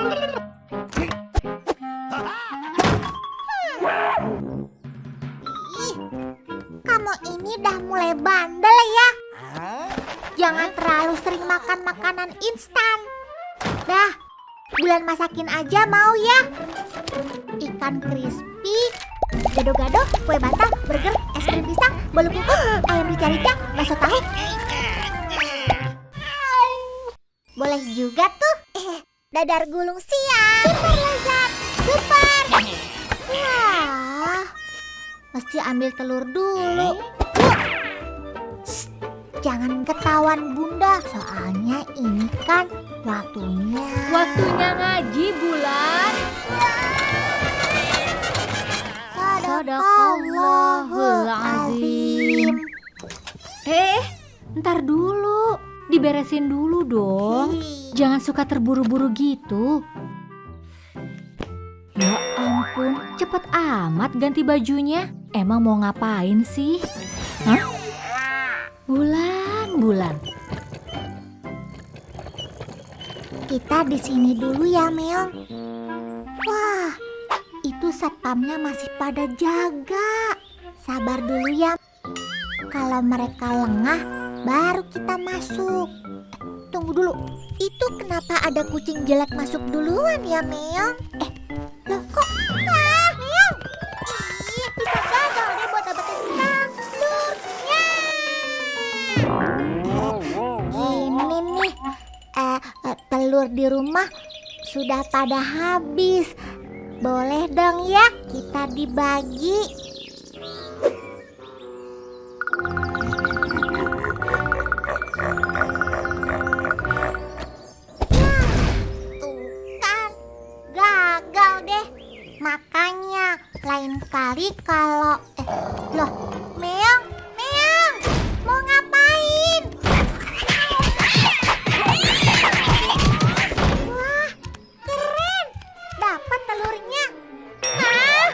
Ih, kamu ini udah mulai bandel ya. Jangan terlalu sering makan makanan instan. Dah, Bulan masakin aja mau ya. Ikan crispy, gado-gado, kue batang, burger, es krim pisang, bolu kukus, ayam rica-rica, bakso tahu. Boleh juga tuh. Dadar gulung siang. Super lezat, super. Wah, mesti ambil telur dulu. Shh, jangan ketahuan Bunda, soalnya ini kan waktunya ngaji, Bulan. Sadaqallahul azim. Ntar dulu, diberesin dulu dong. Jangan suka terburu-buru gitu. Ya ampun, cepet amat ganti bajunya. Emang mau ngapain sih? Hah? Bulan. Kita di sini dulu ya, Meong. Wah, itu satpamnya masih pada jaga. Sabar dulu ya. Kalau mereka lengah, baru kita masuk. Tunggu dulu. Itu kenapa ada kucing jelek masuk duluan ya, Meong? Loh kok? Meong. Ih, bisa gagal deh buat dapetin telurnya. Ini nih, telur di rumah sudah pada habis. Boleh dong ya kita dibagi. Gagal deh. Makanya lain kali kalau loh, Meong, mau ngapain? Wah, keren. Dapat telurnya. Hah?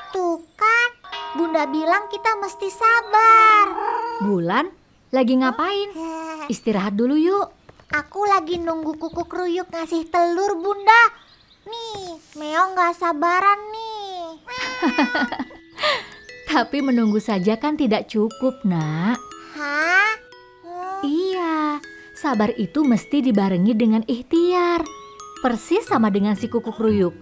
Tuh kan, Bunda bilang kita mesti sabar. Bulan, lagi ngapain? Istirahat dulu yuk. Aku lagi nunggu kuku kruyuk ngasih telur, Bunda. Nih, Meong gak sabaran nih. Tapi menunggu saja kan tidak cukup, Nak. Hah? Iya, sabar itu mesti dibarengi dengan ikhtiar. Persis sama dengan si kuku kruyuk.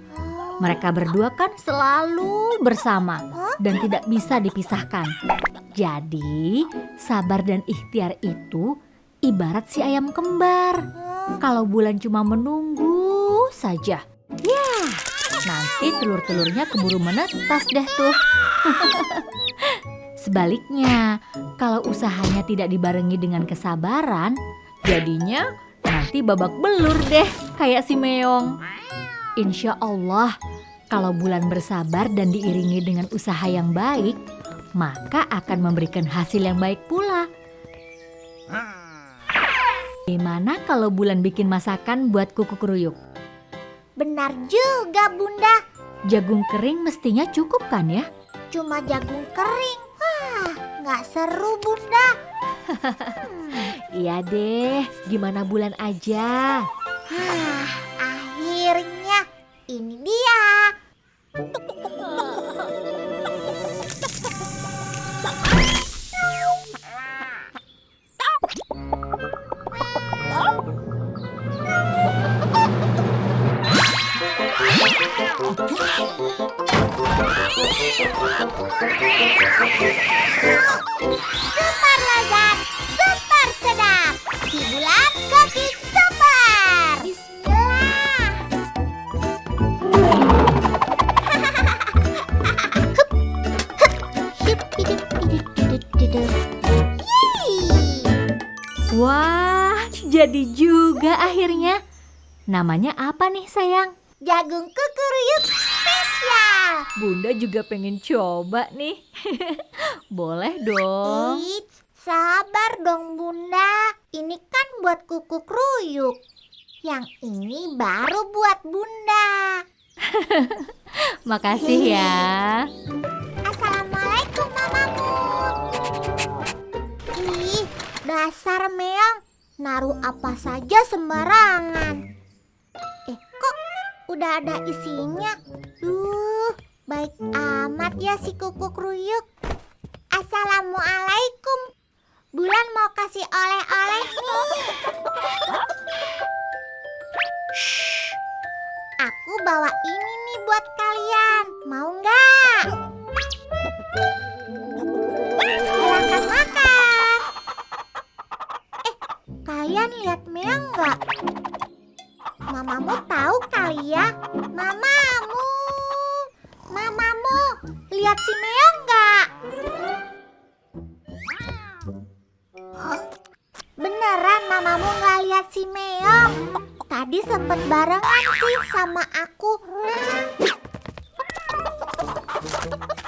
Mereka berdua kan selalu bersama dan tidak bisa dipisahkan. Jadi, sabar dan ikhtiar itu ibarat si ayam kembar. Kalau Bulan cuma menunggu saja, ya nanti telur-telurnya keburu menetas deh tuh. Sebaliknya, kalau usahanya tidak dibarengi dengan kesabaran, jadinya nanti babak belur deh kayak si Meong. Insya Allah, kalau Bulan bersabar dan diiringi dengan usaha yang baik, maka akan memberikan hasil yang baik pula. Gimana kalau Bulan bikin masakan buat kuku kruyuk? Benar juga, Bunda. Jagung kering mestinya cukup kan ya? Cuma jagung kering. Wah, gak seru, Bunda. Iya deh, gimana Bulan aja? Akhirnya ini dia. Super lezat, super sedap. Si Bulan Cookies Super. Bismillah. Wah, jadi juga akhirnya. Namanya apa nih sayang? Jagung kukuruyuk spesial. Bunda juga pengen coba nih. Boleh dong. Eits, sabar dong Bunda. Ini kan buat kuku Kruyuk. Yang ini baru buat Bunda. Makasih ya. Assalamualaikum mamamu. Ih, dasar Meong. Naruh apa saja sembarangan. Kok udah ada isinya? Baik amat ya si kuku Kruyuk. Assalamualaikum. Bulan mau kasih oleh-oleh nih. Shh. Aku bawa ini nih buat kalian. Mau nggak? Silahkan makan. Kalian lihat Meong nggak? Mamamu tahu kali ya? Mamamu, lihat si Meong nggak? Beneran mamamu nggak lihat si Meong? Tadi sempet barengan sih sama aku.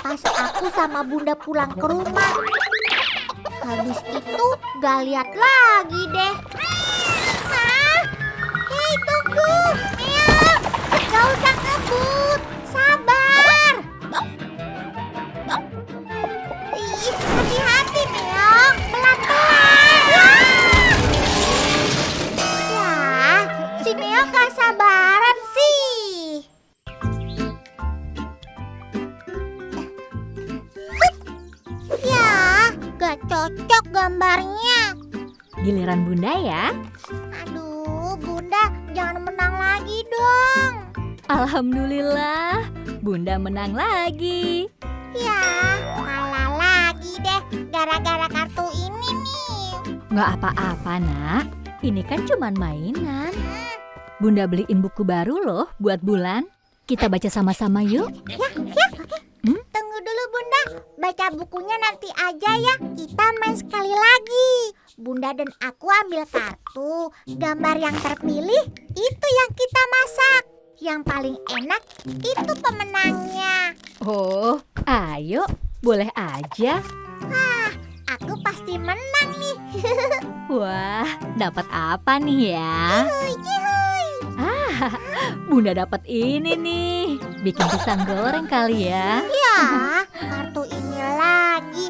Pas aku sama Bunda pulang ke rumah. Habis itu gak lihat lagi deh. Hei tunggu, Meong, gak usah ngebut, sabar. Ih, hati-hati Meong, pelan-pelan. Ya, si Meong gak sabaran sih. Ya, gak cocok gambarnya. Giliran Bunda ya. Aduh, Bunda jangan menang lagi dong. Alhamdulillah, Bunda menang lagi. Ya, kalah lagi deh gara-gara kartu ini nih. Nggak apa-apa nak, ini kan cuman mainan. Bunda beliin buku baru loh buat Bulan. Kita baca sama-sama yuk. Tunggu dulu Bunda, baca bukunya nanti aja ya. Kita main sekali lagi. Bunda dan aku ambil kartu. Gambar yang terpilih itu yang kita masak. Yang paling enak itu pemenangnya. Oh, ayo, boleh aja. Aku pasti menang nih. Wah, dapat apa nih ya? Yuhui. Bunda dapat ini nih. Bikin pisang goreng kali ya. Ya, kartu ini lagi.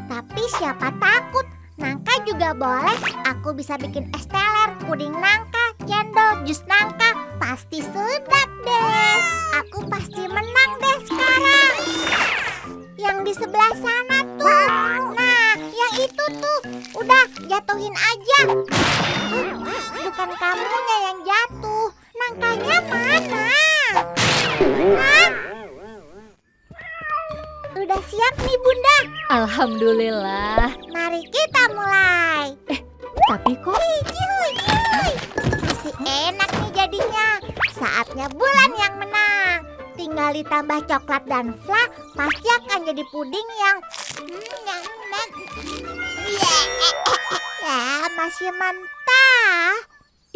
Tapi siapa takut? Nangka juga boleh. Aku bisa bikin es teler, puding nangka, cendol, jus nangka. Pasti sedap deh. Aku pasti menang deh sekarang. Yang di sebelah sana tuh. Nah, yang itu tuh. Udah, jatuhin aja. Bukan kamunya yang jatuh. Nangkanya mana? Hah? Udah siap nih Bunda. Alhamdulillah. Mari kita mulai. Tapi kok Pasti enak nih jadinya. Saatnya Bulan yang menang. Tinggal ditambah coklat dan fla, pasti akan jadi puding yang ya masih mentah.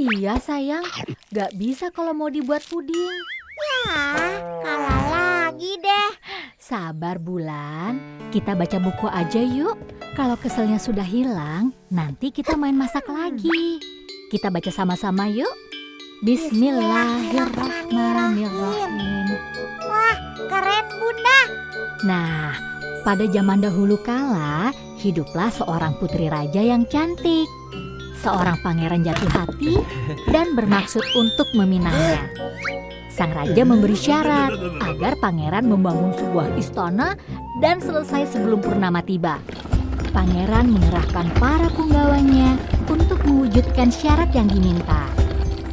iya sayang, gak bisa kalau mau dibuat puding. Ya, kalah lagi deh. Sabar Bulan, kita baca buku aja yuk. Kalau keselnya sudah hilang, nanti kita main masak lagi. Kita baca sama-sama yuk. Bismillahirrahmanirrahim. Wah, keren Bunda. Nah, pada zaman dahulu kala, hiduplah seorang putri raja yang cantik. Seorang pangeran jatuh hati dan bermaksud untuk meminangnya. Sang raja memberi syarat agar pangeran membangun sebuah istana dan selesai sebelum purnama tiba. Pangeran mengerahkan para punggawanya untuk mewujudkan syarat yang diminta.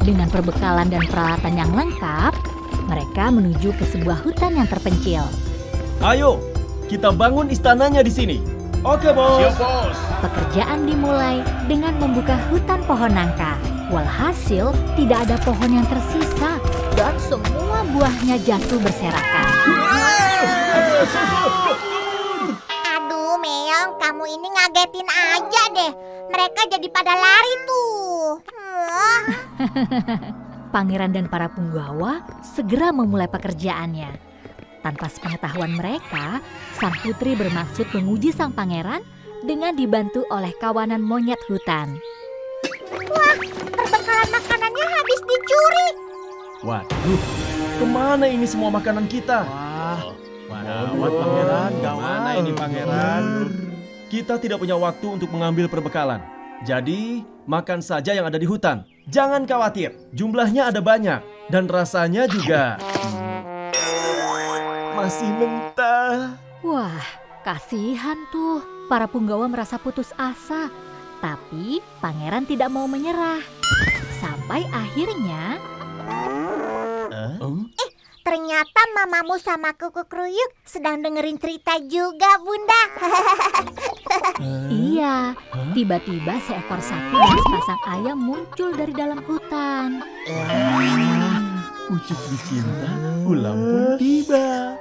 Dengan perbekalan dan peralatan yang lengkap, mereka menuju ke sebuah hutan yang terpencil. Ayo, kita bangun istananya di sini. Oke, Bos. Siap, Bos. Pekerjaan dimulai dengan membuka hutan pohon nangka. Walhasil, tidak ada pohon yang tersisa dan semua buahnya jatuh berserakan. Aduh Meong, kamu ini ngagetin aja deh. Mereka jadi pada lari tuh. Pangeran dan para punggawa segera memulai pekerjaannya. Tanpa sepengetahuan mereka, sang putri bermaksud menguji sang pangeran dengan dibantu oleh kawanan monyet hutan. Perbekalan makanannya habis dicuri. Waduh, kemana ini semua makanan kita? Gawat pangeran, Mana ini pangeran? Kita tidak punya waktu untuk mengambil perbekalan. Jadi, makan saja yang ada di hutan. Jangan khawatir, jumlahnya ada banyak. Dan rasanya juga masih mentah. Wah, kasihan tuh. Para punggawa merasa putus asa. Tapi pangeran tidak mau menyerah. Sampai akhirnya Ternyata mamamu sama kuku kruyuk sedang dengerin cerita juga, Bunda. iya, tiba-tiba seekor sapi dan sepasang ayam muncul dari dalam hutan. Pucuk dicinta, ulam pun tiba.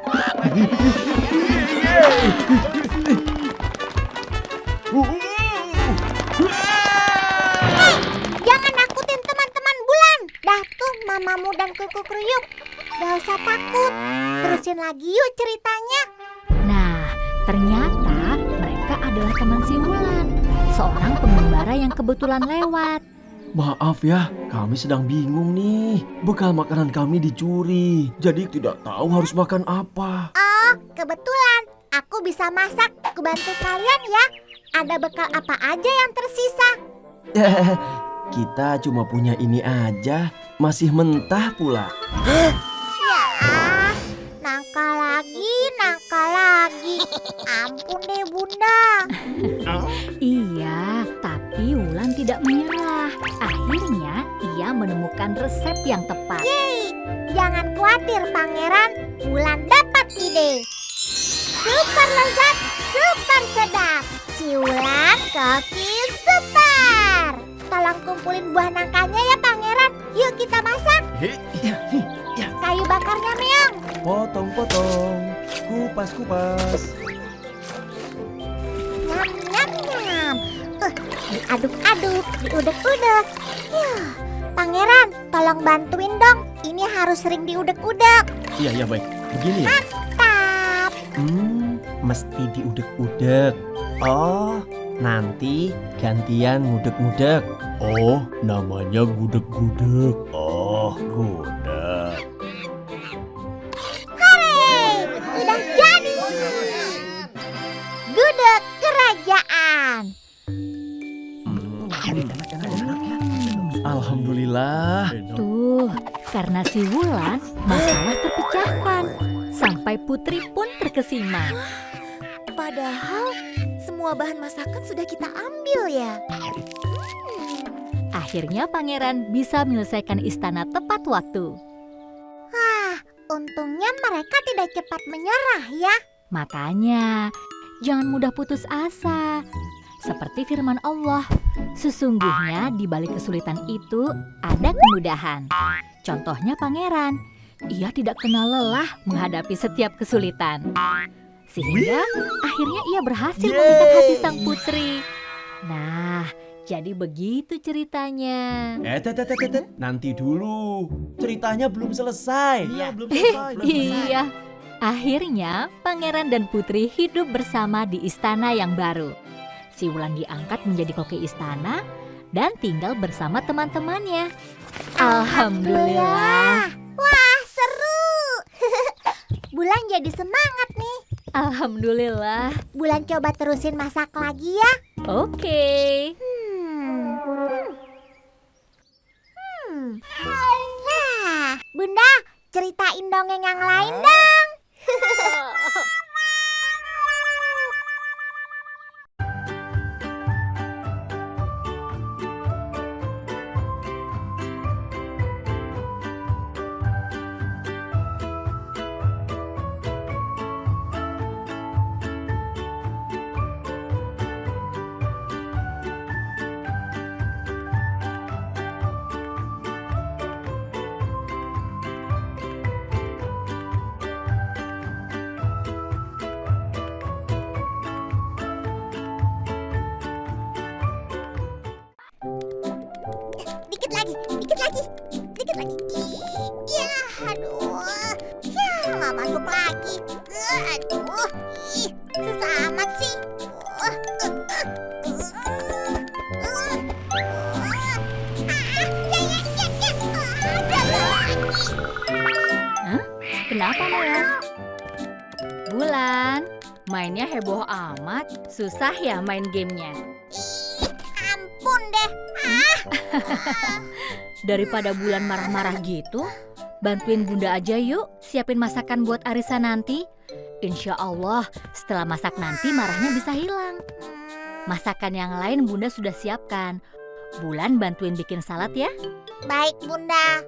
Jangan nakutin teman-teman Bulan. Dah tuh mamamu dan kuku kruyuk. Gak usah takut. Terusin lagi yuk ceritanya. Nah, ternyata mereka adalah teman si Wulan, seorang pengembara yang kebetulan lewat. Maaf ya, kami sedang bingung nih. Bekal makanan kami dicuri, jadi tidak tahu harus makan apa. Oh, kebetulan. Aku bisa masak. Kebantu kalian ya. Ada bekal apa aja yang tersisa? Kita cuma punya ini aja, masih mentah pula. Ya, nangka lagi. Ampun deh Bunda. Iya, tapi Wulan tidak menyerah. Akhirnya ia menemukan resep yang tepat. Yeay, jangan khawatir Pangeran. Bulan dapat ide. Super lezat, super sedap. Si Wulan koki super. Tolong kumpulin buah nangkanya ya Pangeran. Yuk kita masak. Kayu bakarnya Meong. Potong-potong, kupas-kupas. Nyam. Diaduk-aduk, diudek-udek. Pangeran, tolong bantuin dong. Ini harus sering diudek-udek. Iya, baik. Begini ya? Tap. Mesti diudek-udek. Oh, nanti gantian ngudek-ngudek. Oh, namanya gudeg-gudeg. Oh, gudeg. Hore, udah jadi. Gudeg kerajaan. Alhamdulillah. Tuh, karena si Wulan, masalah terpecahkan. Sampai putri pun terkesima. Padahal semua bahan masakan sudah kita ambil ya. Akhirnya pangeran bisa menyelesaikan istana tepat waktu. Untungnya mereka tidak cepat menyerah ya. Makanya, jangan mudah putus asa. Seperti firman Allah, sesungguhnya di balik kesulitan itu ada kemudahan. Contohnya pangeran, ia tidak kenal lelah menghadapi setiap kesulitan. Sehingga akhirnya ia berhasil memikat hati sang putri. Nah, jadi begitu ceritanya. Nanti dulu. Ceritanya belum selesai. Iya, belum selesai. Iya, akhirnya pangeran dan putri hidup bersama di istana yang baru. Si Wulan diangkat menjadi koki istana dan tinggal bersama teman-temannya. Alhamdulillah. Wah, seru. Bulan jadi semangat nih. Alhamdulillah. Bulan coba terusin masak lagi ya. Oke. Nah, Bunda, ceritain dongeng yang lain dong. Dikit lagi. Ya, aduh. Ya, nggak masuk lagi. Mainnya heboh amat, susah ya main gamenya. Ih, ampun deh. Daripada Bulan marah-marah gitu, bantuin Bunda aja yuk siapin masakan buat Arisa nanti. Insya Allah setelah masak nanti marahnya bisa hilang. Masakan yang lain Bunda sudah siapkan. Bulan bantuin bikin salad ya. Baik, Bunda.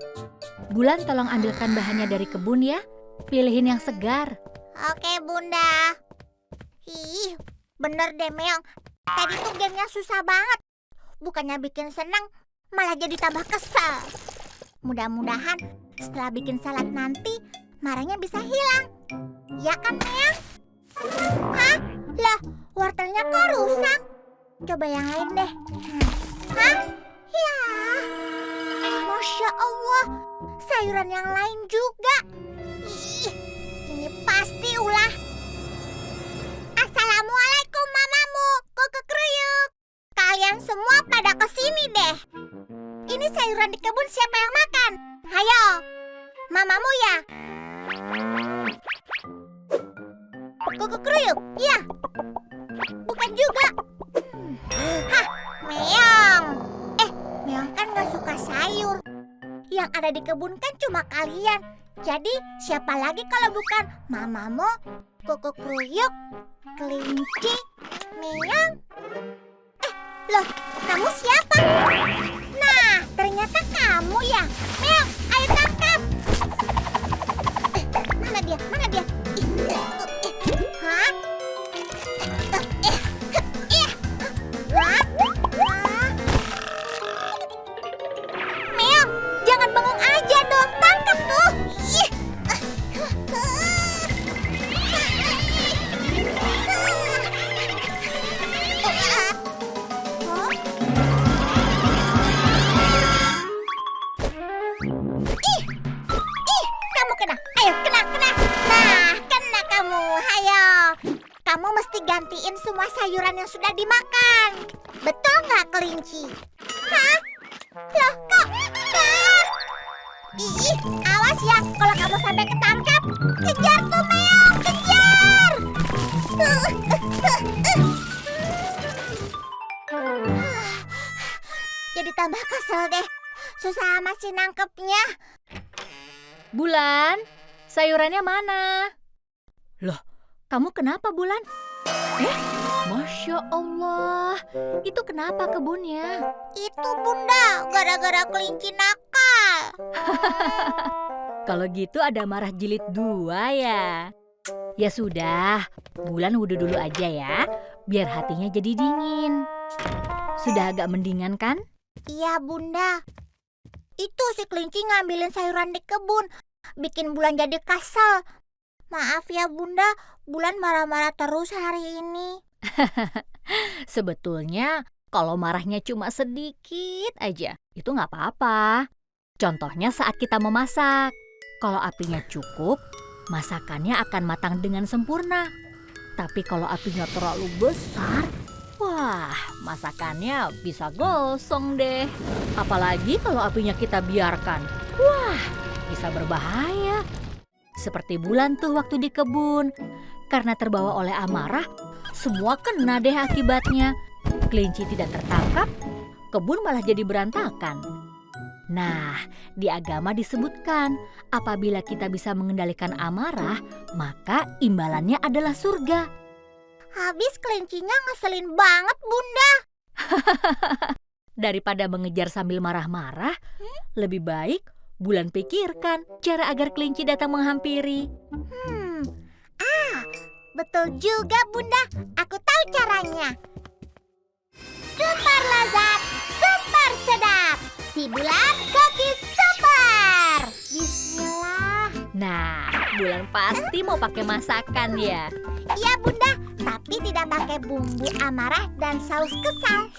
Bulan tolong ambilkan bahannya dari kebun ya. Pilihin yang segar. Oke, Bunda. Ih, bener deh, Meong. Tadi tuh gamenya susah banget. Bukannya bikin senang, malah jadi tambah kesal. Mudah-mudahan setelah bikin salad nanti, marahnya bisa hilang. Ya kan, Meong? Hah? Lah, wortelnya kok rusak? Coba yang lain deh. Hah? Ya. Masya Allah, sayuran yang lain juga. Ih, ini pasti ulah. Assalamualaikum mamamu, Kuku Kruyuk. Kalian semua pada kesini deh. Ini sayuran di kebun siapa yang makan? Hayo, mamamu ya? Kuku Kruyuk, iya. Bukan juga. Hah, Meong. Meong kan gak suka sayur. Yang ada di kebun kan cuma kalian. Jadi siapa lagi kalau bukan mamamu, Kuku Kruyuk, Kelinci, Meong? Loh, kamu siapa? Nah, ternyata kamu ya. Meong, ayo tangkap. Mana dia? Mana dia? Hah? Meong, jangan bengong aja dong. Tangkap tuh. Kamu kena. Ayo, kena. Nah, kena kamu. Ayo. Kamu mesti gantiin semua sayuran yang sudah dimakan. Betul nggak, Kelinci? Hah? Loh, kok? Ih, awas ya kalau kamu sampai ketangkap. Kejar tuh, Meong, kejar! Jadi tambah kesel deh. Susah amat sih nangkepnya. Bulan, sayurannya mana? Loh, kamu kenapa Bulan? Masya Allah, itu kenapa kebunnya? Itu Bunda, gara-gara kelinci nakal. Kalau gitu ada marah jilid 2 ya? Ya sudah, Bulan wudhu dulu aja ya, biar hatinya jadi dingin. Sudah agak mendingan kan? Iya Bunda. Itu si kelinci ngambilin sayuran di kebun, bikin Bulan jadi kesel. Maaf ya Bunda, Bulan marah-marah terus hari ini. Sebetulnya kalau marahnya cuma sedikit aja, itu nggak apa-apa. Contohnya saat kita memasak. Kalau apinya cukup, masakannya akan matang dengan sempurna. Tapi kalau apinya terlalu besar, wah, masakannya bisa gosong deh. Apalagi kalau apinya kita biarkan. Wah, bisa berbahaya. Seperti Bulan tuh waktu di kebun. Karena terbawa oleh amarah, semua kena deh akibatnya. Kelinci tidak tertangkap, kebun malah jadi berantakan. Nah, di agama disebutkan, apabila kita bisa mengendalikan amarah, maka imbalannya adalah surga. Habis kelincinya ngeselin banget Bunda. Daripada mengejar sambil marah-marah, lebih baik Bulan pikirkan cara agar kelinci datang menghampiri. Betul juga Bunda, aku tahu caranya. Super lezat, super sedap. Si Bulan cookies super. Bismillah. Nah, Bulan pasti mau pakai masakan ya. Iya Bunda, tapi tidak pakai bumbu amarah dan saus kesal.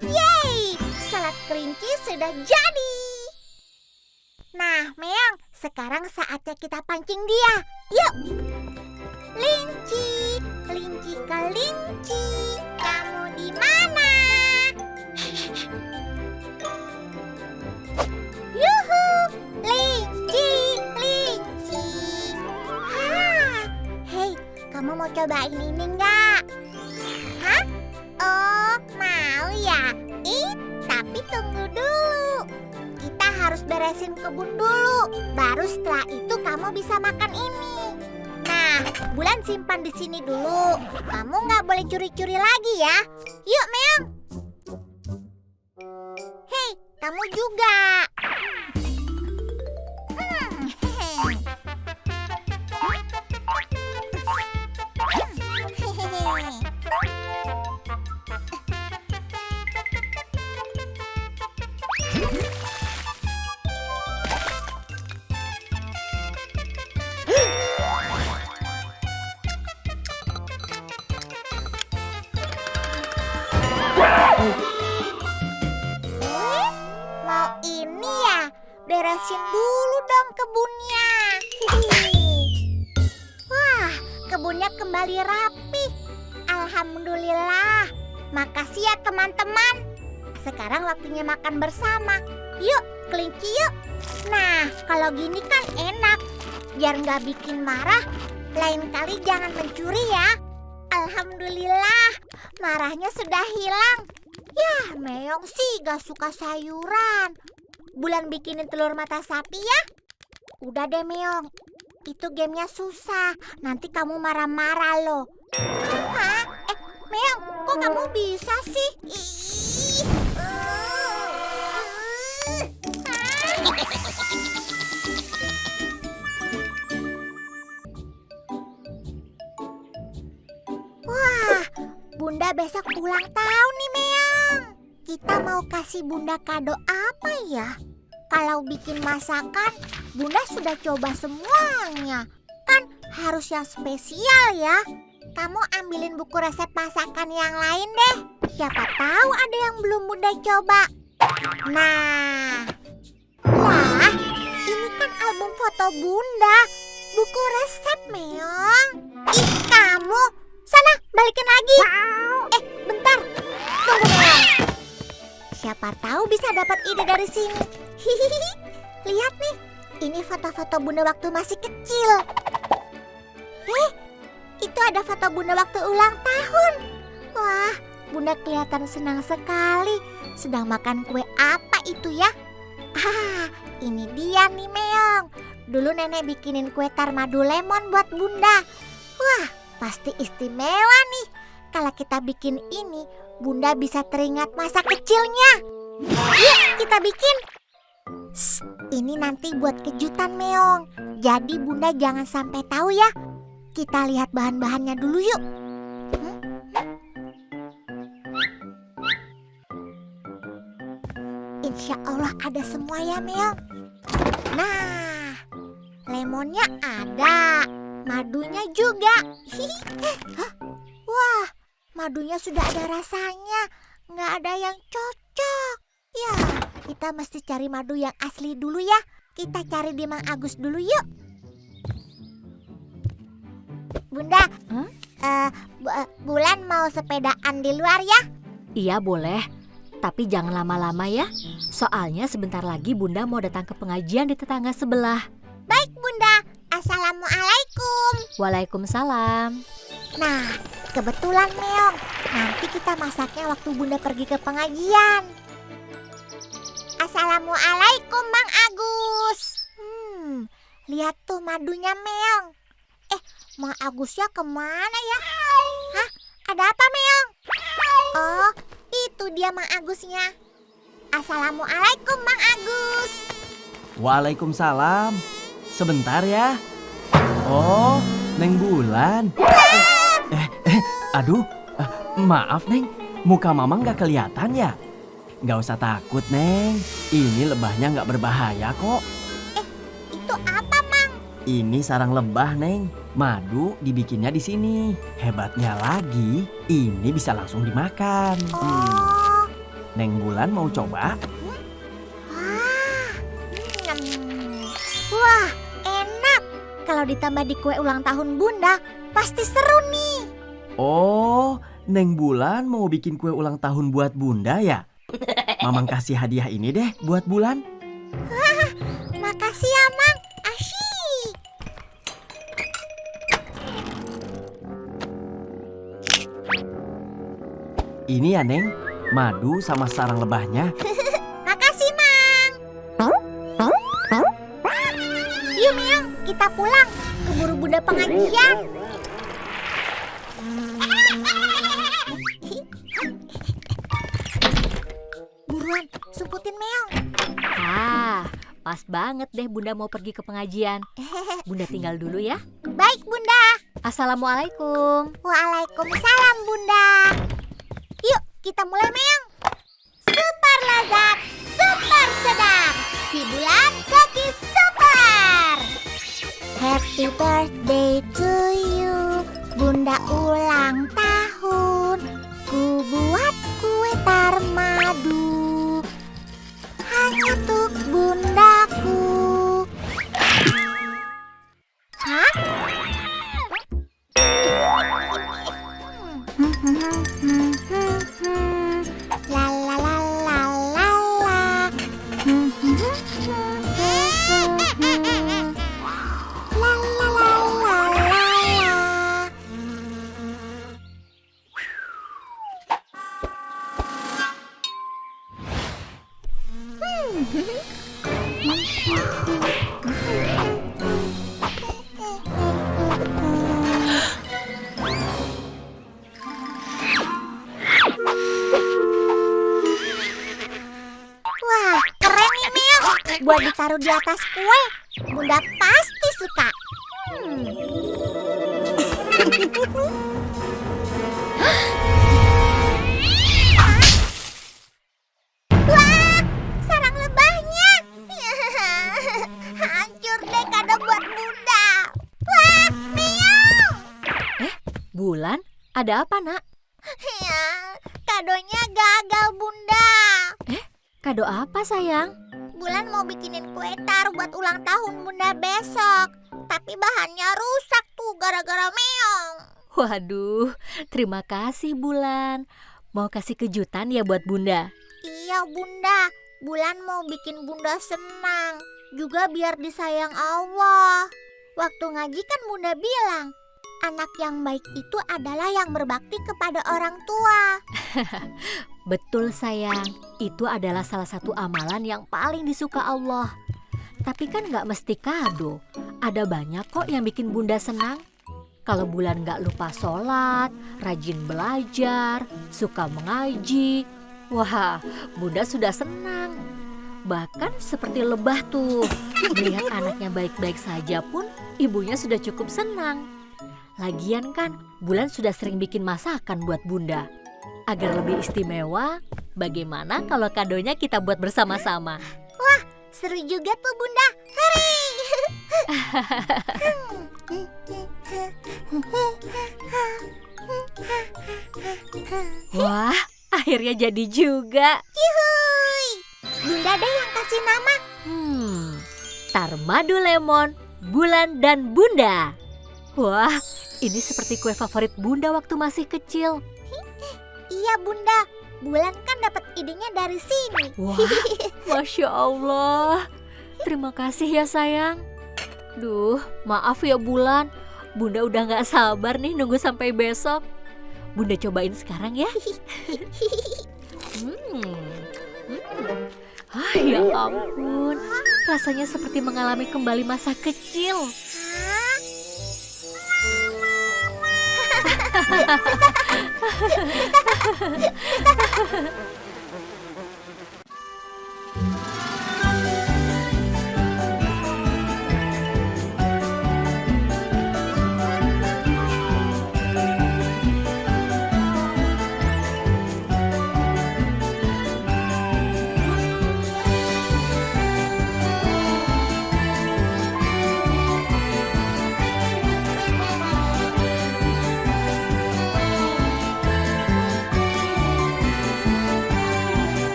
Yeay, salad kelinci sudah jadi. Nah, Meong, sekarang saatnya kita pancing dia. Yuk. Kelinci, kelinci, kelinci, kamu di mana? Yuhu, kelinci, kelinci. mau cobain ini nggak? Hah? Oh, mau ya? Tapi tunggu dulu. Kita harus beresin kebun dulu. Baru setelah itu kamu bisa makan ini. Nah, Bulan simpan di sini dulu. Kamu nggak boleh curi-curi lagi ya. Yuk, Meong. Hei, kamu juga. Mau ini ya? Beresin dulu dong kebunnya. Wah, kebunnya kembali rapi. Alhamdulillah. Makasih ya teman-teman. Sekarang waktunya makan bersama. Yuk, kelinci yuk. Nah, kalau gini kan enak. Biar nggak bikin marah, lain kali jangan mencuri ya. Alhamdulillah, marahnya sudah hilang. Ya, Meong sih gak suka sayuran. Bulan bikinin telur mata sapi ya. Udah deh Meong, itu gamenya susah. Nanti kamu marah-marah loh. Hah? Meong, kok kamu bisa sih? Wah, Bunda besok ulang tahun nih Meong. Kita mau kasih Bunda kado apa ya? Kalau bikin masakan, Bunda sudah coba semuanya. Kan harus yang spesial ya. Kamu ambilin buku resep masakan yang lain deh. Siapa tahu ada yang belum Bunda coba. Nah, lah, ini kan album foto Bunda. Buku resep Meong. Ih, kamu. Sana, balikin lagi. Bentar. Tunggu Meong. Siapa tahu bisa dapat ide dari sini. Hihihi. Lihat nih, ini foto-foto Bunda waktu masih kecil. Itu ada foto Bunda waktu ulang tahun. Wah, Bunda kelihatan senang sekali. Sedang makan kue apa itu ya? Ini dia nih Meong. Dulu nenek bikinin kue tar madu lemon buat Bunda. Wah, pasti istimewa nih. Kalau kita bikin ini, Bunda bisa teringat masa kecilnya. Yuk, kita bikin. Ini nanti buat kejutan Meong. Jadi Bunda jangan sampai tahu ya. Kita lihat bahan-bahannya dulu yuk. Insya Allah ada semua ya Meong. Nah, lemonnya ada, madunya juga. Wah, madunya sudah ada rasanya. Nggak ada yang cocok. Ya, kita mesti cari madu yang asli dulu ya. Kita cari di Mang Agus dulu yuk. Bunda, Bulan mau sepedaan di luar ya? Iya boleh, tapi jangan lama-lama ya. Soalnya sebentar lagi Bunda mau datang ke pengajian di tetangga sebelah. Baik Bunda, Assalamualaikum. Waalaikumsalam. Nah, kebetulan Meong, nanti kita masaknya waktu Bunda pergi ke pengajian. Assalamualaikum Mang Agus. Lihat tuh madunya Meong. Mang Agusnya kemana ya? Hah? Ada apa Meong? Oh, itu dia Mang Agusnya. Assalamualaikum Mang Agus. Waalaikumsalam. Sebentar ya. Oh, Neng Bulan. Aduh, maaf Neng. Muka Mama nggak kelihatan ya? Nggak usah takut Neng. Ini lebahnya nggak berbahaya kok. Itu apa Mang? Ini sarang lebah Neng. Madu dibikinnya di sini. Hebatnya lagi, ini bisa langsung dimakan. Oh. Neng Bulan mau coba? Wah, enak. Kalau ditambah di kue ulang tahun Bunda, pasti seru nih. Oh, Neng Bulan mau bikin kue ulang tahun buat Bunda ya? Mamang kasih hadiah ini deh buat Bulan. Makasih ya Mang. Asyik. Ini ya, Neng, madu sama sarang lebahnya. Makasih, Mang. Yuk, Meong, kita pulang. Keburu Bunda pengajian. Buruan, sumputin Meong. Pas banget deh Bunda mau pergi ke pengajian. Bunda tinggal dulu ya. Baik, Bunda. Assalamualaikum. Waalaikumsalam, Bunda. Yuk, kita mulai, Meong. Super lezat, super sedap. Si Bulan Koki Super. Happy birthday to you. Bunda ulang tahun. Ku buat kue tar madu. Hanya untuk bundaku. Hah? La la la la la la. La la la la la. Wah, keren nih Meong. Buat ditaruh di atas kue, Bunda pasti suka. Wah, sarang lebahnya. Hancur deh kado buat Bunda. Wah, Meong. Bulan, ada apa nak? Ya, kadonya gagal Bunda. Kado apa sayang? Bulan mau bikinin kue tar buat ulang tahun Bunda besok. Tapi bahannya rusak tuh gara-gara Meong. Waduh, terima kasih Bulan. Mau kasih kejutan ya buat Bunda? Iya Bunda, Bulan mau bikin Bunda senang. Juga biar disayang Allah. Waktu ngaji kan Bunda bilang, anak yang baik itu adalah yang berbakti kepada orang tua. Betul sayang, itu adalah salah satu amalan yang paling disuka Allah. Tapi kan gak mesti kado. Ada banyak kok yang bikin Bunda senang. Kalau Bulan gak lupa sholat, rajin belajar, suka mengaji. Wah, Bunda sudah senang. Bahkan seperti lebah tuh, melihat anaknya baik-baik saja pun ibunya sudah cukup senang. Lagian kan Bulan sudah sering bikin masakan buat Bunda. Agar lebih istimewa, bagaimana kalau kadonya kita buat bersama-sama? Seru juga tuh Bunda. Hore! Wah, akhirnya jadi juga. Yuhuy! Bunda deh yang kasih nama. Tarmadu lemon, Bulan dan Bunda. Wah, ini seperti kue favorit Bunda waktu masih kecil. Iya Bunda, Bulan kan dapat idenya dari sini. Wah, Masya Allah. Terima kasih ya sayang. Duh, maaf ya Bulan. Bunda udah gak sabar nih nunggu sampai besok. Bunda cobain sekarang ya. Ya ampun, rasanya seperti mengalami kembali masa kecil.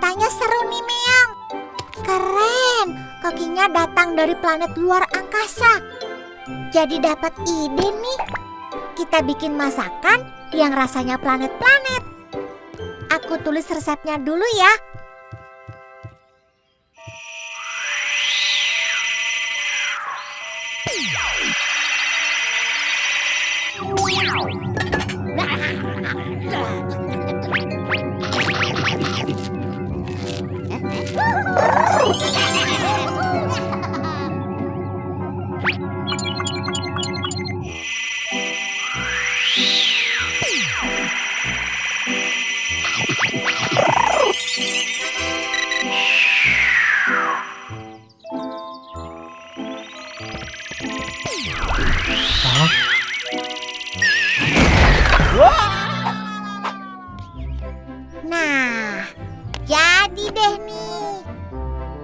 Ceritanya seru nih, Meong. Keren, kokinya datang dari planet luar angkasa. Jadi dapat ide nih. Kita bikin masakan yang rasanya planet-planet. Aku tulis resepnya dulu ya. Nah, jadi deh nih.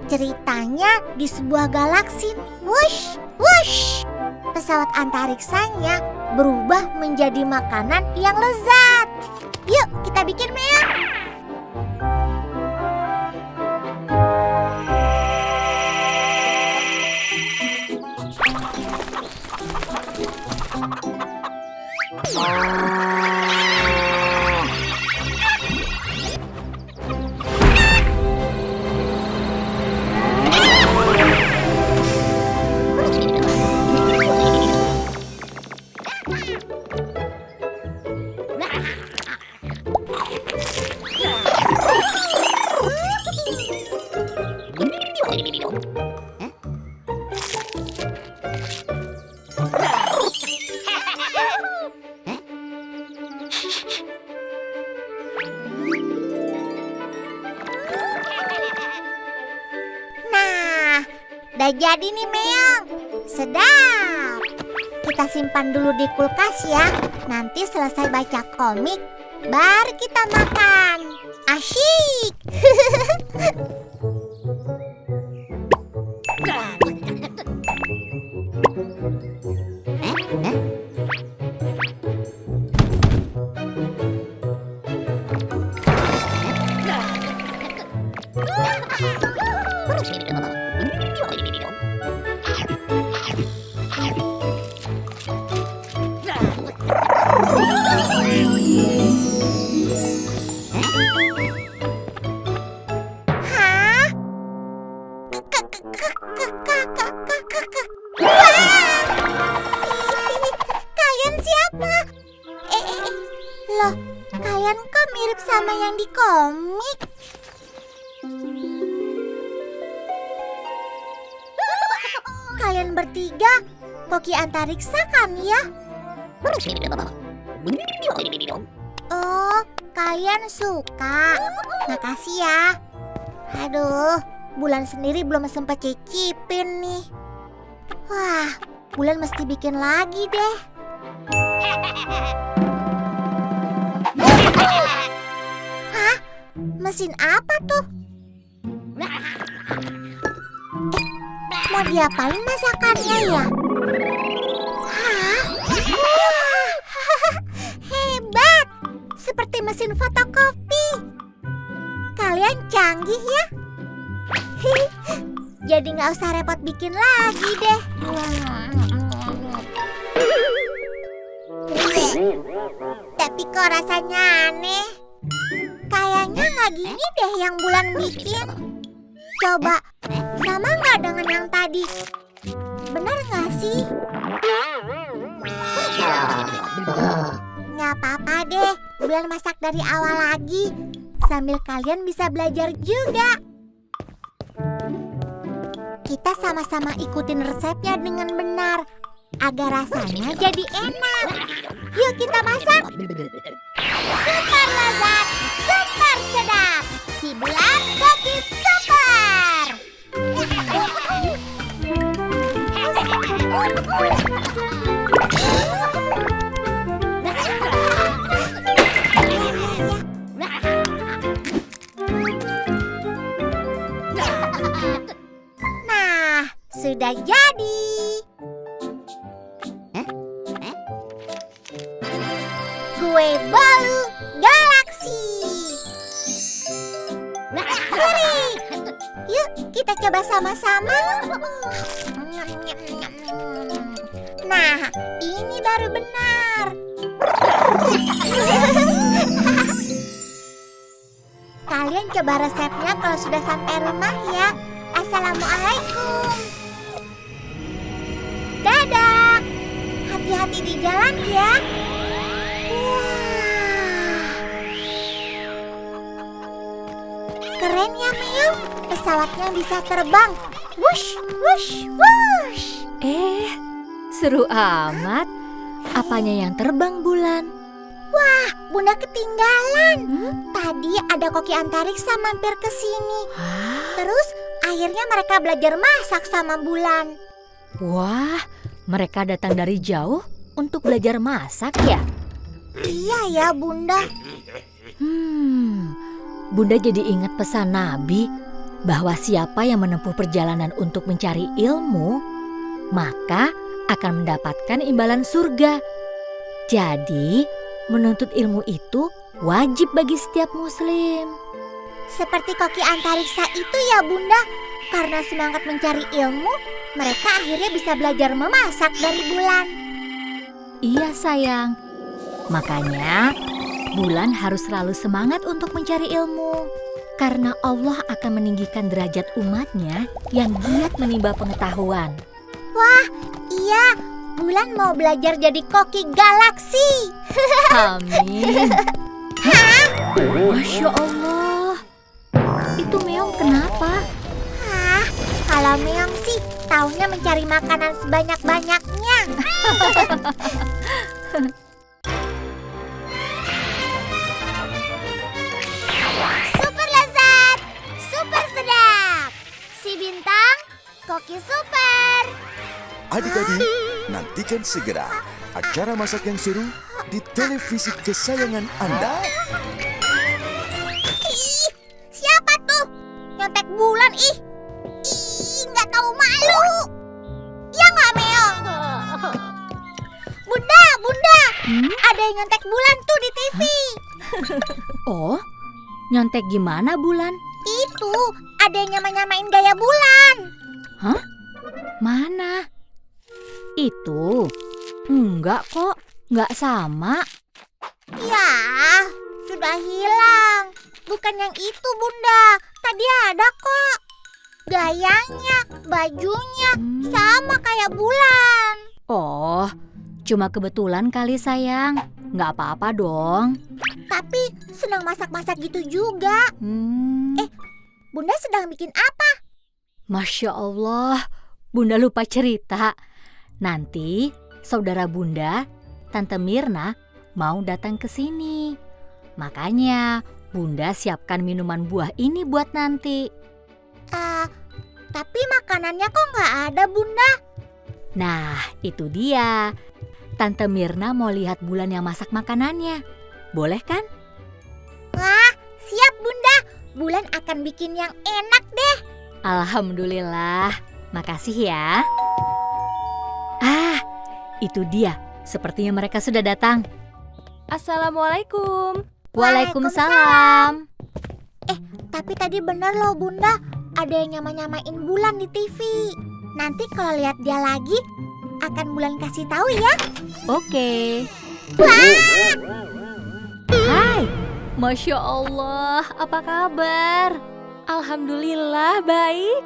Ceritanya di sebuah galaksi. Wush, wush. Pesawat antariksanya berubah menjadi makanan yang lezat. Yuk, kita bikin, Meong. Nah, udah jadi nih, Meong. Sedap. Kita simpan dulu di kulkas ya. Nanti selesai baca komik, baru kita makan. Asyik. Hah? Kalian siapa? Loh, kalian kok mirip sama yang di komik? Kalian bertiga koki antariksa kan ya? Oh, kalian suka. Makasih ya. Aduh, Bulan sendiri belum sempat cicipin nih. Wah, Bulan mesti bikin lagi deh. Hah? Mesin apa tuh? Mau diapain masakannya ya? Hah? Wah, hebat! Seperti mesin fotokopi. Kalian canggih ya? Jadi nggak usah repot bikin lagi deh. Tapi kok rasanya aneh? Kayaknya nggak gini deh yang Bulan bikin. Coba, sama nggak dengan yang tadi? Benar nggak sih? Nggak apa-apa deh, Bulan masak dari awal lagi. Sambil kalian bisa belajar juga. Kita sama-sama ikutin resepnya dengan benar, agar rasanya jadi enak. Yuk kita masak. Super lezat, super sedap. Si Bulan Koki Super. Nah, sudah jadi. Kue bolu galaksi. coba sama-sama. Nah, ini baru benar. Kalian coba resepnya kalau sudah sampai rumah ya. Assalamualaikum. Dadah. Hati-hati di jalan ya. Wah. Keren ya, Meong. Pesawatnya bisa terbang. Wush, wush, wush. Seru amat. Apanya yang terbang, Bulan? Wah, Bunda ketinggalan. Tadi ada koki antariksa mampir ke sini. Terus akhirnya mereka belajar masak sama Bulan. Wah, mereka datang dari jauh untuk belajar masak ya? Iya ya, Bunda. Bunda jadi ingat pesan Nabi bahwa siapa yang menempuh perjalanan untuk mencari ilmu, maka akan mendapatkan imbalan surga. Jadi, menuntut ilmu itu wajib bagi setiap muslim. Seperti koki antariksa itu ya, Bunda. Karena semangat mencari ilmu, mereka akhirnya bisa belajar memasak dari Bulan. Iya sayang, makanya Bulan harus selalu semangat untuk mencari ilmu. Karena Allah akan meninggikan derajat umatnya yang giat menimba pengetahuan. Wah, iya. Bulan mau belajar jadi koki galaksi. Amin. Masya Allah. Itu Meong kenapa? Kalau Meong sih taunya mencari makanan sebanyak-banyaknya. Super lezat, super sedap. Si Bintang, koki super. Adik-adik, nantikan segera acara masak yang seru di televisi kesayangan Anda. Ih, siapa tuh? Nyontek Bulan, ih. Nggak tahu malu. Ya nggak, Meong? Bunda, ada yang nyontek Bulan tuh di TV. Oh, nyontek gimana Bulan? Itu, ada yang nyamain gaya Bulan. Hah? Mana? Itu? Enggak kok, enggak sama. Ya, sudah hilang. Bukan yang itu, Bunda. Tadi ada kok. Gayanya, bajunya, sama kayak Bulan. Oh, cuma kebetulan kali sayang. Enggak apa-apa dong. Tapi senang masak-masak gitu juga. Bunda sedang bikin apa? Masya Allah, Bunda lupa cerita. Nanti saudara Bunda, Tante Mirna, mau datang ke sini. Makanya Bunda siapkan minuman buah ini buat nanti. Tapi makanannya kok nggak ada, Bunda? Nah, itu dia. Tante Mirna mau lihat Bulan yang masak makanannya. Boleh kan? Wah, siap Bunda. Bulan akan bikin yang enak deh. Alhamdulillah. Makasih ya. Itu dia. Sepertinya mereka sudah datang. Assalamualaikum. Waalaikumsalam. Tapi tadi benar loh Bunda, ada yang nyamain Bulan di TV. Nanti kalau lihat dia lagi, akan Bulan kasih tahu ya. Oke. Hai. Masya Allah, apa kabar? Alhamdulillah baik.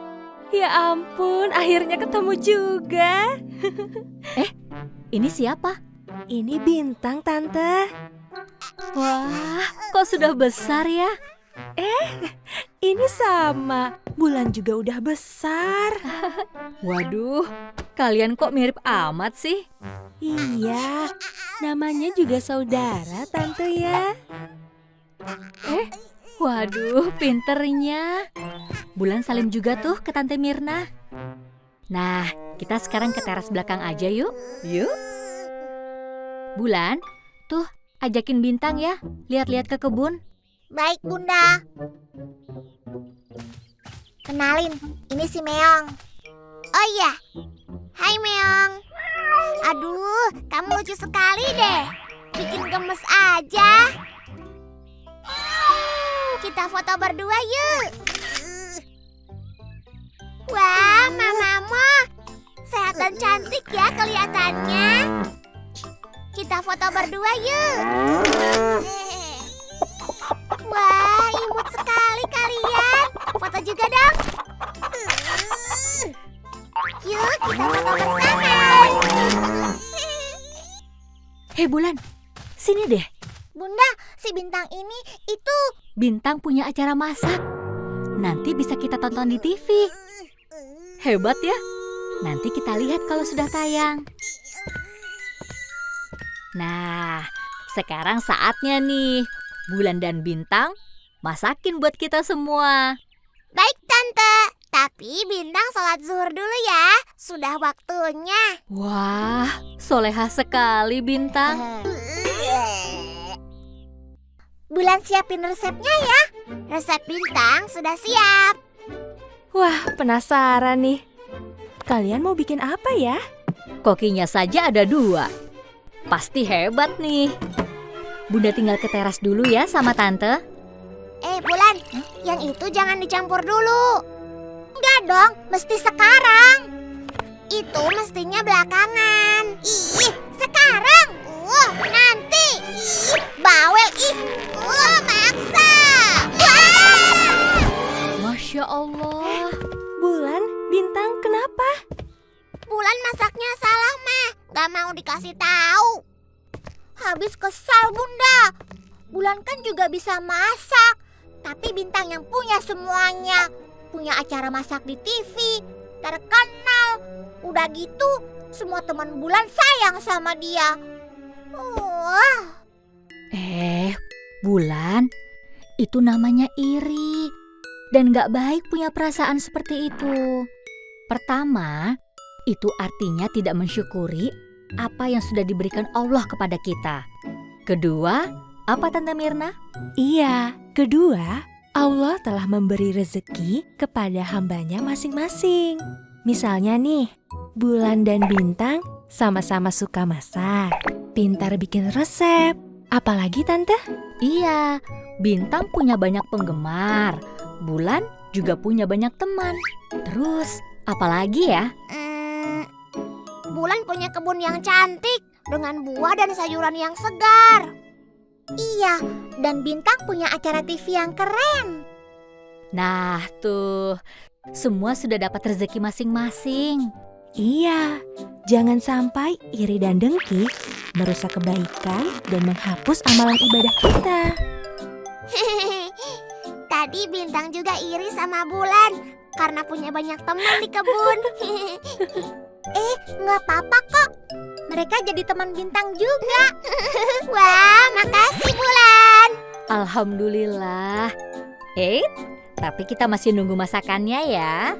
Ya ampun, akhirnya ketemu juga. Ini siapa? Ini Bintang, Tante. Wah, kok sudah besar ya? Ini sama. Bulan juga udah besar. Waduh, kalian kok mirip amat sih? Iya, namanya juga saudara, Tante ya. Waduh, pinternya. Bulan salim juga tuh ke Tante Mirna. Nah, kita sekarang ke teras belakang aja yuk. Yuk. Bulan, tuh ajakin Bintang ya, lihat-lihat ke kebun. Baik Bunda. Kenalin, ini si Meong. Oh iya, hai Meong. Aduh, kamu lucu sekali deh. Bikin gemes aja. Kita foto berdua yuk. Wah, mamamu sehat dan cantik ya kelihatannya. Kita foto berdua yuk. Wah, imut sekali kalian. Foto juga dong. Yuk, kita foto bersama. Hei Bulan, sini deh. Bunda, si Bintang ini itu. Bintang punya acara masak. Nanti bisa kita tonton di TV. Hebat ya. Nanti kita lihat kalau sudah tayang. Nah, sekarang saatnya nih. Bulan dan Bintang masakin buat kita semua. Baik, Tante. Tapi Bintang sholat zuhur dulu ya. Sudah waktunya. Wah, solehah sekali Bintang. Bulan siapin resepnya ya. Resep Bintang sudah siap. Wah, penasaran nih. Kalian mau bikin apa ya? Kokinya saja ada 2. Pasti hebat nih. Bunda tinggal ke teras dulu ya sama Tante. Bulan, yang itu jangan dicampur dulu. Enggak dong, mesti sekarang. Itu mestinya belakangan. Ih, sekarang. Nanti. Ih, bawel ih. Maksa. Wah! Masya Allah. Bulan, Bintang, kenapa? Bulan masaknya salah, mah. Gak mau dikasih tahu. Habis kesal, Bunda. Bulan kan juga bisa masak. Tapi Bintang yang punya semuanya. Punya acara masak di TV. Terkenal. Udah gitu, semua teman Bulan sayang sama dia. Bulan, itu namanya iri. Dan gak baik punya perasaan seperti itu. Pertama, itu artinya tidak mensyukuri apa yang sudah diberikan Allah kepada kita. Kedua, apa Tante Mirna? Iya, kedua, Allah telah memberi rezeki kepada hambanya masing-masing. Misalnya nih, Bulan dan Bintang sama-sama suka masak, pintar bikin resep. Apalagi Tante? Iya, Bintang punya banyak penggemar. Bulan juga punya banyak teman. Terus, apalagi ya? Bulan punya kebun yang cantik dengan buah dan sayuran yang segar. Iya, dan Bintang punya acara TV yang keren. Nah tuh, semua sudah dapat rezeki masing-masing. Iya, jangan sampai iri dan dengki merusak kebaikan dan menghapus amalan ibadah kita. Tadi Bintang juga iri sama Bulan karena punya banyak teman di kebun. Nggak apa-apa kok. Mereka jadi teman Bintang juga. Wah, makasih Bulan. Alhamdulillah. Tapi kita masih nunggu masakannya ya.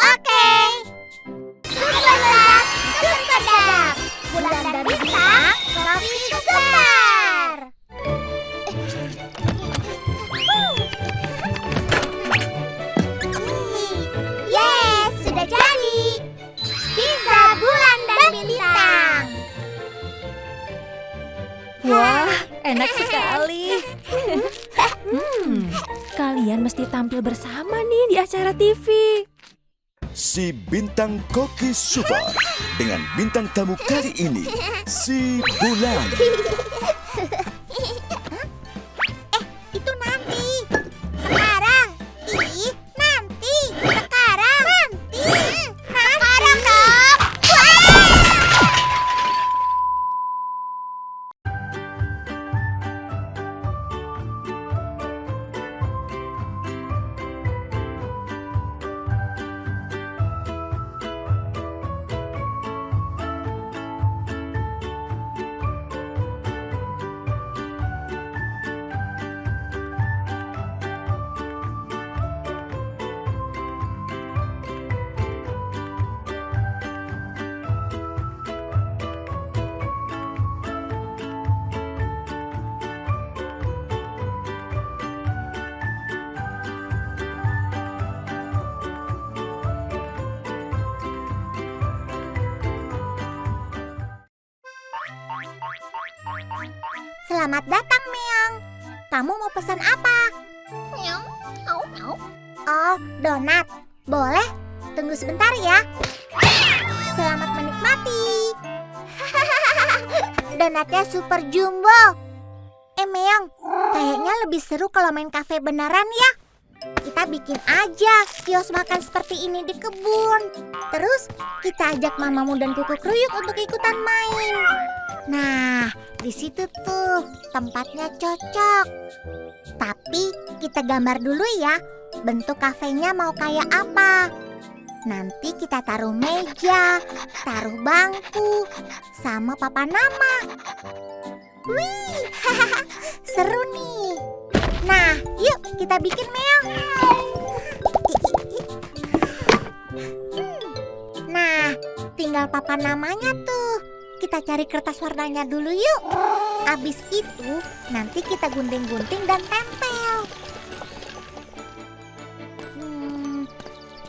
Oke. Super sedap. Bulan dan Bintang, kopi super. Yes, sudah jadi. Pizza Bulan dan Bintang. Wah, enak sekali. Kalian mesti tampil bersama nih di acara TV. Si Bintang Koki Super dengan bintang tamu kali ini, si Bulan. Itu nanti. Sekarang. Nanti. Sekarang. Nanti. Sekarang dong. Selamat datang, Meong. Kamu mau pesan apa? Oh, donat. Boleh? Tunggu sebentar ya. Selamat menikmati. Donatnya super jumbo. Meong, kayaknya lebih seru kalau main kafe beneran ya. Kita bikin aja kios makan seperti ini di kebun. Terus kita ajak mamamu dan kuku kruyuk untuk ikutan main. Nah, di situ tuh tempatnya cocok. Tapi kita gambar dulu ya, bentuk kafenya mau kayak apa. Nanti kita taruh meja, taruh bangku, sama papan nama. Wih, seru nih. Nah, yuk kita bikin Meong. Nah, tinggal papan namanya tuh. Kita cari kertas warnanya dulu yuk. Abis itu, nanti kita gunting-gunting dan tempel.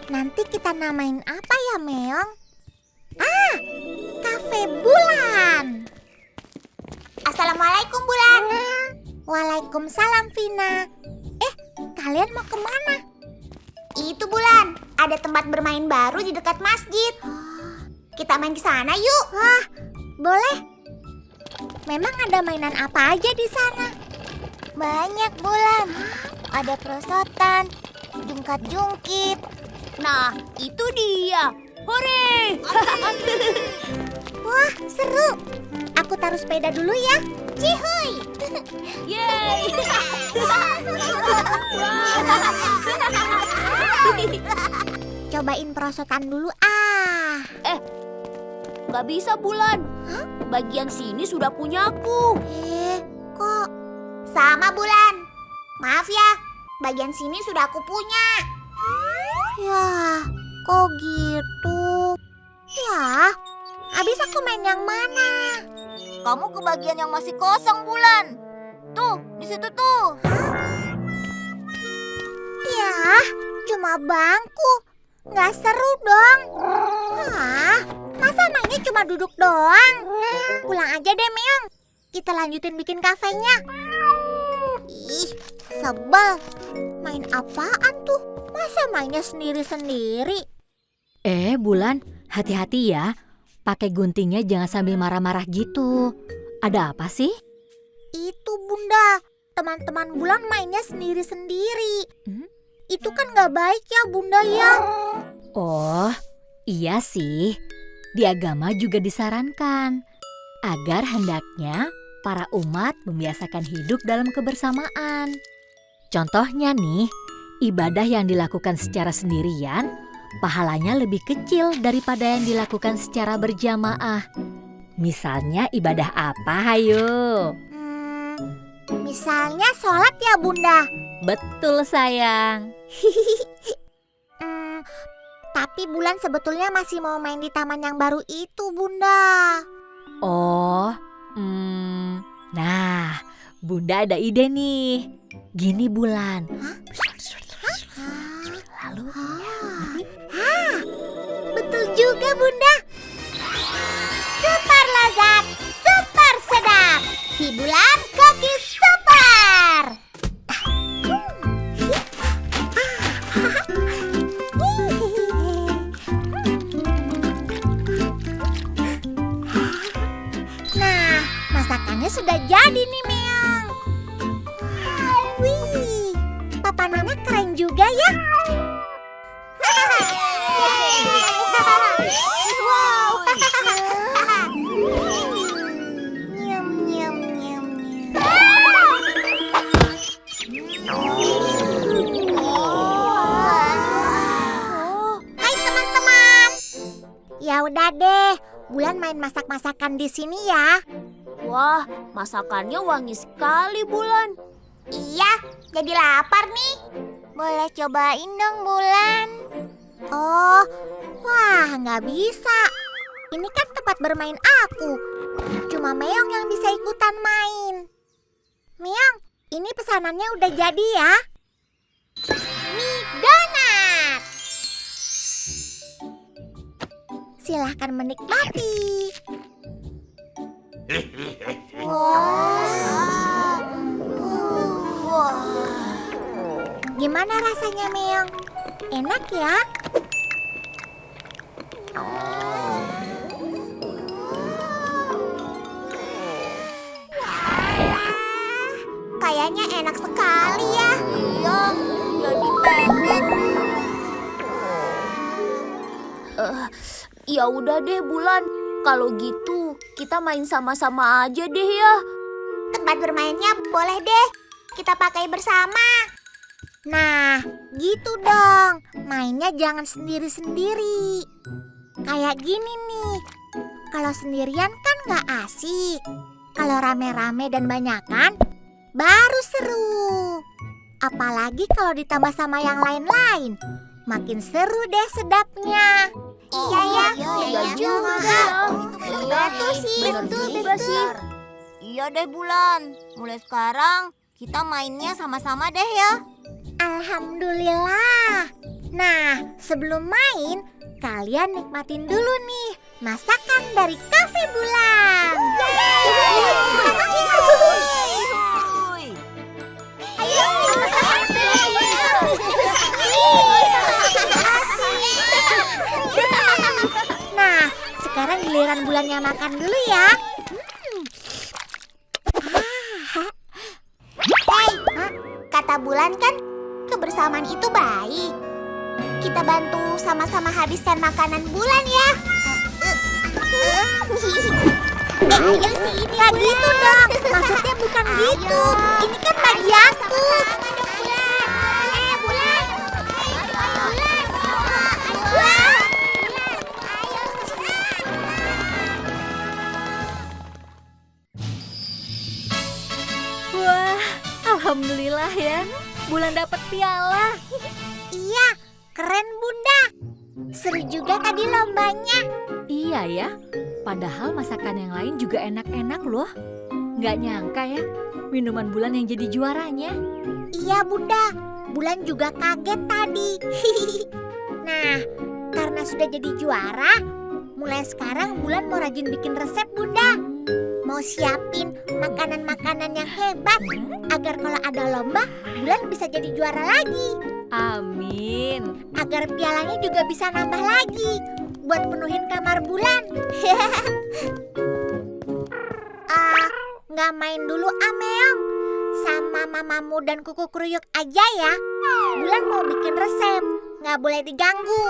Nanti kita namain apa ya, Meong? Ah, Kafe Bulan. Assalamualaikum, Bulan. Waalaikumsalam, Vina. Kalian mau kemana? Itu, Bulan. Ada tempat bermain baru di dekat masjid. Kita main ke sana yuk. Wah, boleh. Memang ada mainan apa aja di sana? Banyak, Bulan. Ada perosotan, jungkat-jungkit. Nah, itu dia. Hore! Wah, seru. Aku taruh sepeda dulu ya. Cihuy! Yeay! Cobain perosotan dulu ah. Gak bisa, Bulan. Bagian sini sudah punyaku. Kok? Sama, Bulan. Maaf ya, bagian sini sudah aku punya. Ya, kok gitu? Ya, habis aku main yang mana? Kamu ke bagian yang masih kosong, Bulan. Tuh, di situ tuh. Ya, cuma bangku. Nggak seru dong. Masa mainnya cuma duduk doang? Pulang aja deh, Meong. Kita lanjutin bikin kafenya. Ih, sebel. Main apaan tuh? Masa mainnya sendiri-sendiri? Bulan, hati-hati ya. Pakai guntingnya jangan sambil marah-marah gitu. Ada apa sih? Itu, Bunda. Teman-teman Bulan mainnya sendiri-sendiri. Itu kan nggak baik ya, Bunda ya. Oh, iya sih. Di agama juga disarankan agar hendaknya para umat membiasakan hidup dalam kebersamaan. Contohnya nih, ibadah yang dilakukan secara sendirian, pahalanya lebih kecil daripada yang dilakukan secara berjamaah. Misalnya ibadah apa, hayo? Misalnya sholat ya, Bunda. Betul, sayang. Tapi Bulan sebetulnya masih mau main di taman yang baru itu, Bunda. Oh, nah, Bunda ada ide nih. Gini, Bulan. Lalu, Betul juga, Bunda. Super lezat, super sedap. Si Bulan Koki Super. Nah, masakannya sudah jadi nih, Meong. Wih, papanannya keren juga ya. Wow. Nyam nyam nyam nyam. Hai teman-teman. Ya udah deh, Bulan main masak-masakan di sini ya. Wah, masakannya wangi sekali, Bulan. Iya, jadi lapar nih. Boleh cobain dong, Bulan. Oh, wah nggak bisa. Ini kan tempat bermain aku. Cuma Meong yang bisa ikutan main. Meong, ini pesanannya udah jadi ya. Mie donat. Silahkan menikmati. Gimana rasanya, Meong? Enak ya? Kayaknya enak sekali ya. Iya, jadi pengen. Ya udah deh Bulan, kalau gitu kita main sama-sama aja deh ya. Tempat bermainnya boleh deh kita pakai bersama. Nah, gitu dong. Mainnya jangan sendiri-sendiri. Kayak gini nih. Kalau sendirian kan gak asik. Kalau rame-rame dan banyakan, baru seru. Apalagi kalau ditambah sama yang lain-lain. Makin seru deh sedapnya. Iya ya, iya juga. Betul sih, betul sih. Iya deh Bulan, mulai sekarang kita mainnya sama-sama deh ya. Alhamdulillah. Nah, sebelum main, kalian nikmatin dulu nih masakan dari Cafe Bulan. Nah, sekarang giliran Bulannya makan dulu ya. Hei, kata Bulan kan kebersamaan itu baik. Kita bantu sama-sama habiskan makanan Bulan ya. Ayo sini. Gak gitu dong. Maksudnya bukan gitu. Ini kan bagi aku. Wah, alhamdulillah ya. Bulan dapat piala. Iya, keren Bunda. Seru juga tadi lombanya. Iya ya. Padahal masakan yang lain juga enak-enak loh. Nggak nyangka ya, minuman Bulan yang jadi juaranya. Iya Bunda, Bulan juga kaget tadi. Nah, karena sudah jadi juara, mulai sekarang Bulan mau rajin bikin resep Bunda. Mau siapin makanan-makanan yang hebat agar kalau ada lomba, Bulan bisa jadi juara lagi. Amin. Agar pialanya juga bisa nambah lagi buat penuhin kamar Bulan. Nggak main dulu Meong. Sama mamamu dan kuku kruyuk aja ya. Bulan mau bikin resep, nggak boleh diganggu.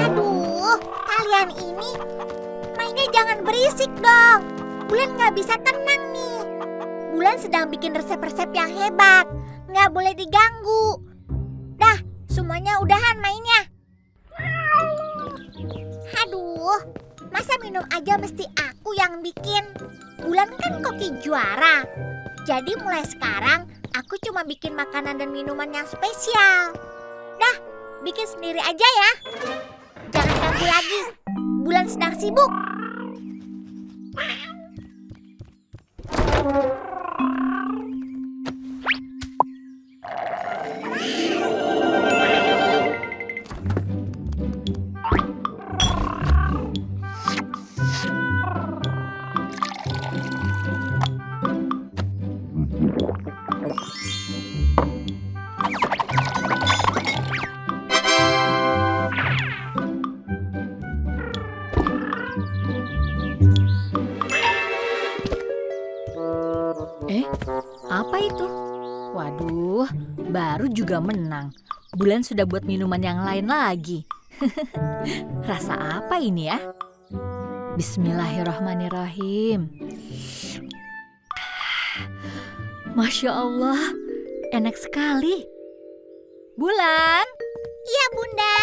Aduh, kalian ini mainnya jangan berisik dong. Bulan nggak bisa tenang nih. Bulan sedang bikin resep-resep yang hebat, nggak boleh diganggu. Dah, semuanya udahan mainnya. Aduh, masa minum aja mesti aku yang bikin? Bulan kan koki juara. Jadi mulai sekarang aku cuma bikin makanan dan minuman yang spesial. Dah, bikin sendiri aja ya. Jangan ganggu lagi. Bulan sedang sibuk. Apa itu? Waduh, baru juga menang. Bulan sudah buat minuman yang lain lagi. Rasa apa ini ya? Bismillahirrahmanirrahim. Masya Allah, enak sekali. Bulan, Iya Bunda.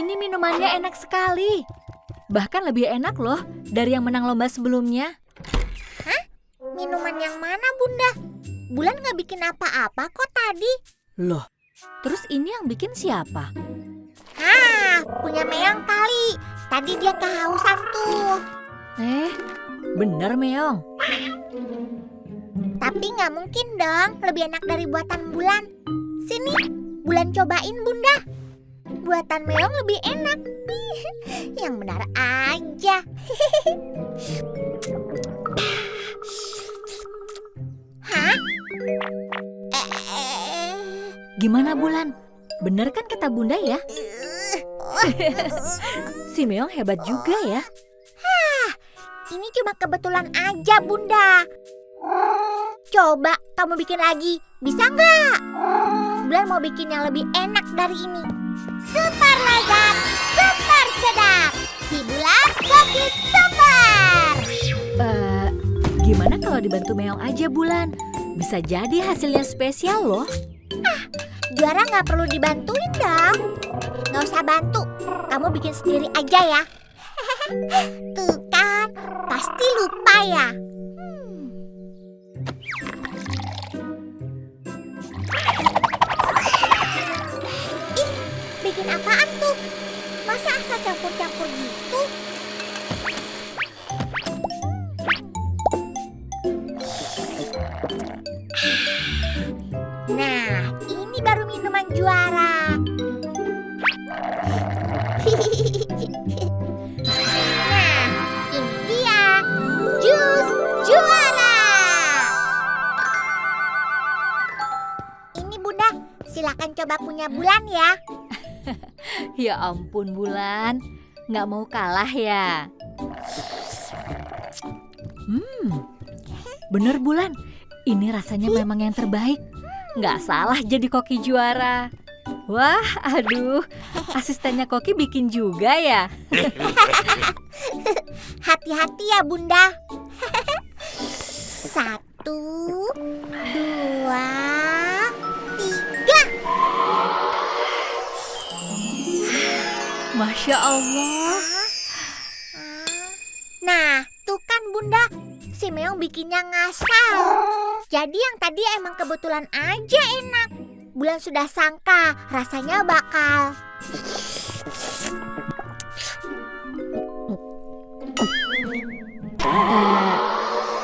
ini minumannya enak sekali. Bahkan lebih enak loh dari yang menang lomba sebelumnya. Minuman yang mana Bunda? Bulan nggak bikin apa-apa kok tadi. Loh, terus ini yang bikin siapa? Punya Meong kali. Tadi dia kehausan tuh. Bener Meong. Tapi nggak mungkin dong lebih enak dari buatan Bulan. Sini, Bulan cobain Bunda. buatan Meong lebih enak. Yang benar aja. Hah? Gimana Bulan? Bener kan kata Bunda ya? Si Meong hebat juga ya. Ini cuma kebetulan aja, Bunda. Coba kamu bikin lagi, bisa nggak? Bulan mau bikin yang lebih enak dari ini. Super lezat, super sedap. Si Bulan Koki Super. Gimana kalau dibantu Meong aja Bulan? Bisa jadi hasilnya spesial loh. Juara nggak perlu dibantuin dong. Nggak usah bantu, kamu bikin sendiri aja ya. Tuh kan, pasti lupa ya. Ih, bikin apaan tuh? Masa asal campur-campur gitu? Nah, ini baru minuman juara. Nah, ini dia jus juara. Ini Bunda, silakan coba punya Bulan ya. Ya ampun Bulan, nggak mau kalah ya. Bener Bulan, ini rasanya memang yang terbaik. Nggak salah jadi Koki juara. Wah, aduh, asistennya Koki bikin juga ya. Hati-hati ya Bunda. 1, 2, 3. Masya Allah. Nah, tuh kan Bunda, si Meong bikinnya ngasal. Jadi yang tadi emang kebetulan aja enak. Bulan sudah sangka rasanya bakal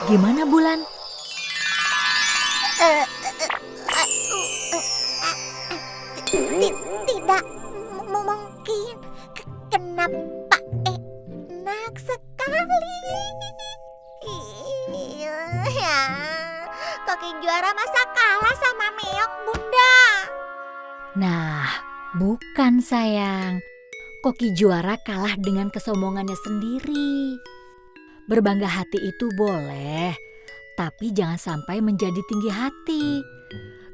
Gimana Bulan? tidak mungkin. Kenapa enak sekali? Iya, Koki juara masa kalah sama Meong, Bunda? Nah, bukan sayang. Koki juara kalah dengan kesombongannya sendiri. Berbangga hati itu boleh, tapi jangan sampai menjadi tinggi hati.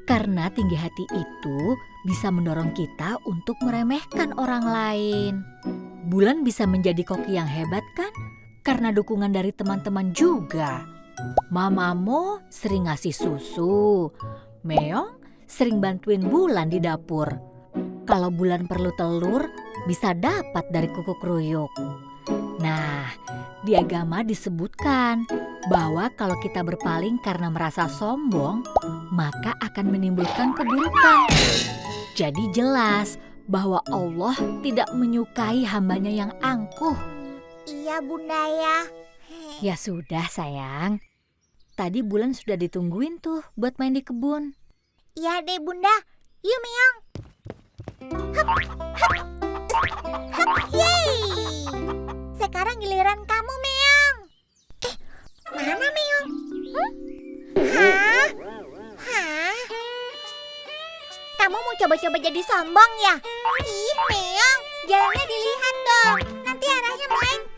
Karena tinggi hati itu bisa mendorong kita untuk meremehkan orang lain. Bulan bisa menjadi koki yang hebat kan? Karena dukungan dari teman-teman juga. Mamamu sering ngasih susu. Meong sering bantuin Bulan di dapur. Kalau Bulan perlu telur, bisa dapat dari kuku kruyuk. Nah, di agama disebutkan bahwa kalau kita berpaling karena merasa sombong, maka akan menimbulkan keburukan. Jadi jelas bahwa Allah tidak menyukai hambanya yang angkuh. Iya Bunda ya. Ya sudah sayang, tadi Bulan sudah ditungguin tuh buat main di kebun. Iya deh Bunda, yuk Meong. Hup, hup, hup, yeay. Sekarang giliran kamu Meong. Mana Meong? Hah? Hah? Kamu mau coba-coba jadi sombong ya? Ih Meong, jalannya dilihat dong. Nanti arahnya melenceng.